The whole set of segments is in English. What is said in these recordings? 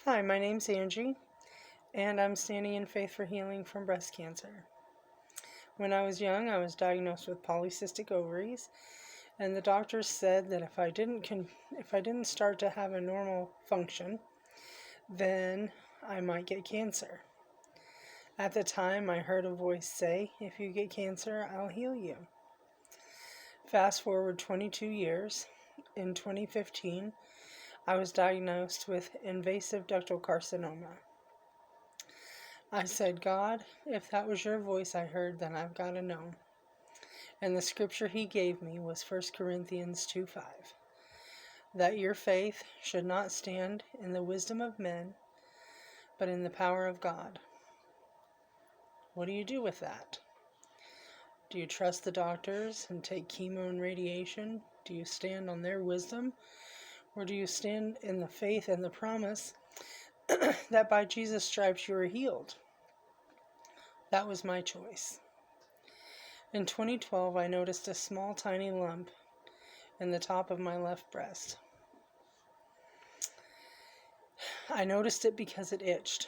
Hi, my name's Angie, and I'm standing in faith for healing from breast cancer. When I was young, I was diagnosed with polycystic ovaries, and the doctors said that if I didn't start to have a normal function, then I might get cancer. At the time, I heard a voice say, "If you get cancer, I'll heal you." Fast forward 22 years, in 2015, I was diagnosed with invasive ductal carcinoma. I said, "God, if that was your voice I heard, then I've got to know." And the scripture he gave me was 1 Corinthians 2:5, that your faith should not stand in the wisdom of men, but in the power of God. What do you do with that? Do you trust the doctors and take chemo and radiation? Do you stand on their wisdom? Or do you stand in the faith and the promise that by Jesus' stripes you are healed? That was my choice. In 2012, I noticed a small, tiny lump in the top of my left breast. I noticed it because it itched.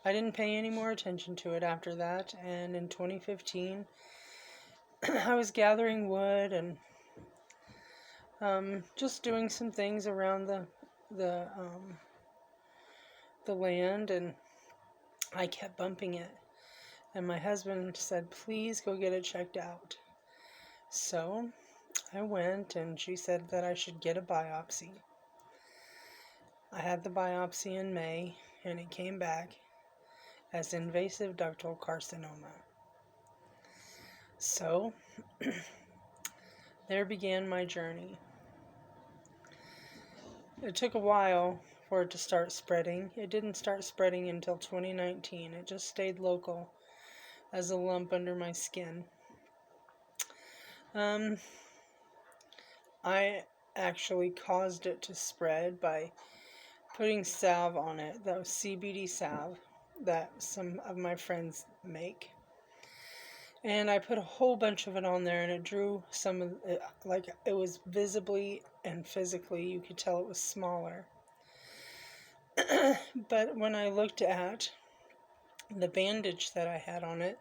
I didn't pay any more attention to it after that, and in 2015, I was gathering wood and just doing some things around the land, and I kept bumping it. And my husband said, "Please go get it checked out." So I went, and she said that I should get a biopsy. I had the biopsy in May, and it came back as invasive ductal carcinoma. So there began my journey. It took a while for it to start spreading. It didn't start spreading until 2019. It just stayed local as a lump under my skin. I actually caused it to spread by putting salve on it. That was CBD salve that some of my friends make. And I put a whole bunch of it on there, and it drew some of it, like it was visibly and physically, you could tell it was smaller. But when I looked at the bandage that I had on it,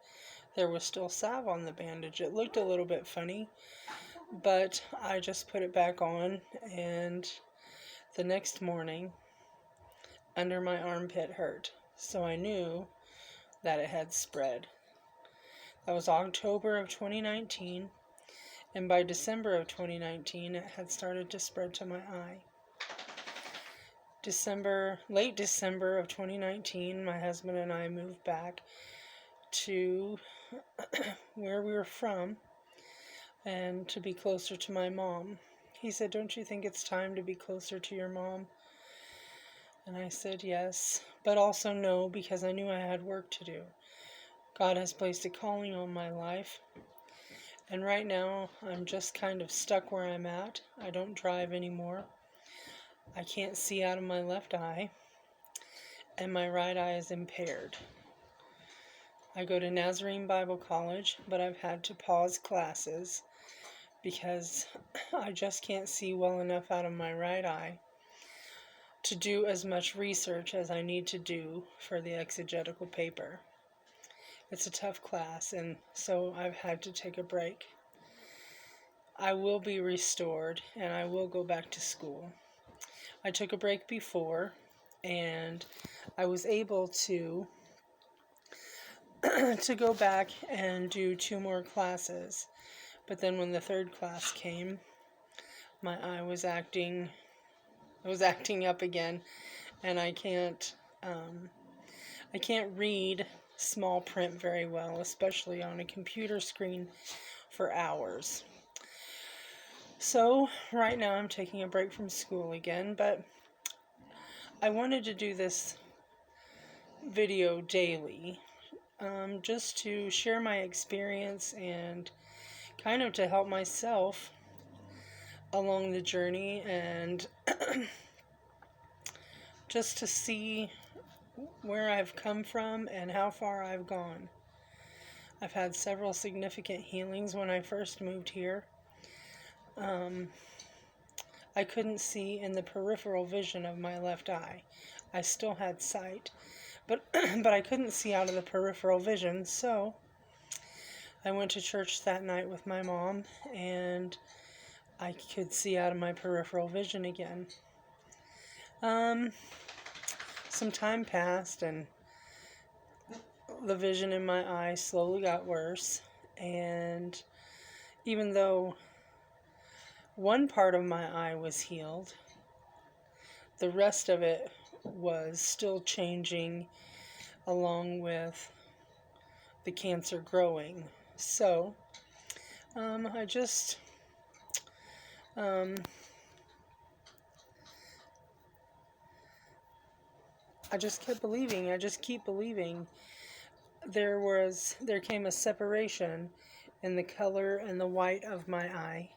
there was still salve on the bandage. It looked a little bit funny, but I just put it back on, and the next morning, under my armpit hurt. So I knew that it had spread. That was October of 2019, and by December of 2019, it had started to spread to my eye. Late December of 2019, my husband and I moved back to where we were from and to be closer to my mom. He said, "Don't you think it's time to be closer to your mom?" And I said yes, but also no, because I knew I had work to do. God has placed a calling on my life, and right now I'm just kind of stuck where I'm at. I don't drive anymore. I can't see out of my left eye, and my right eye is impaired. I go to Nazarene Bible College, but I've had to pause classes because I just can't see well enough out of my right eye to do as much research as I need to do for the exegetical paper. It's a tough class, and so I've had to take a break. I will be restored, and I will go back to school. I took a break before, and I was able to go back and do 2 more classes. But then when the 3rd class came, my eye was acting up again, and I can't read small print very well, especially on a computer screen for hours. So right now I'm taking a break from school again, but I wanted to do this video daily, just to share my experience and kind of to help myself along the journey, and just to see where I've come from and how far I've gone. I've had several significant healings when I first moved here. I couldn't see in the peripheral vision of my left eye. I still had sight, but but I couldn't see out of the peripheral vision, so I went to church that night with my mom, and I could see out of my peripheral vision again. Some time passed, and the vision in my eye slowly got worse, and even though one part of my eye was healed, the rest of it was still changing along with the cancer growing. So I just kept believing. I just keep believing. There came a separation in the color and the white of my eye.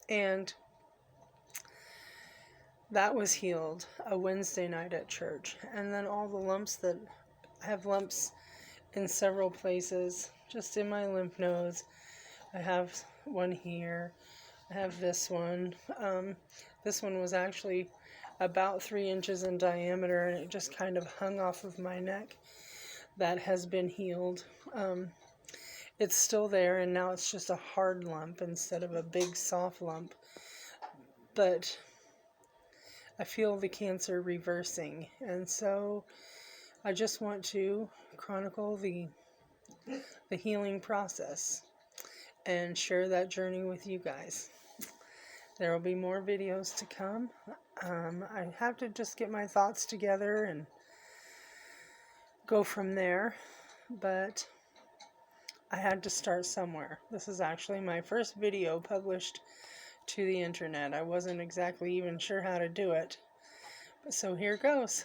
And that was healed a Wednesday night at church. And then all the lumps that I have lumps in several places, just in my lymph nodes. I have one here. I have this one. This one was actually about 3 inches in diameter, and it just kind of hung off of my neck. That has been healed. It's still there, and now it's just a hard lump instead of a big soft lump. But I feel the cancer reversing, and so I just want to chronicle the healing process and share that journey with you guys. There will be more videos to come. I have to just get my thoughts together and go from there, but I had to start somewhere. This is actually my first video published to the internet. I wasn't exactly even sure how to do it, so here goes.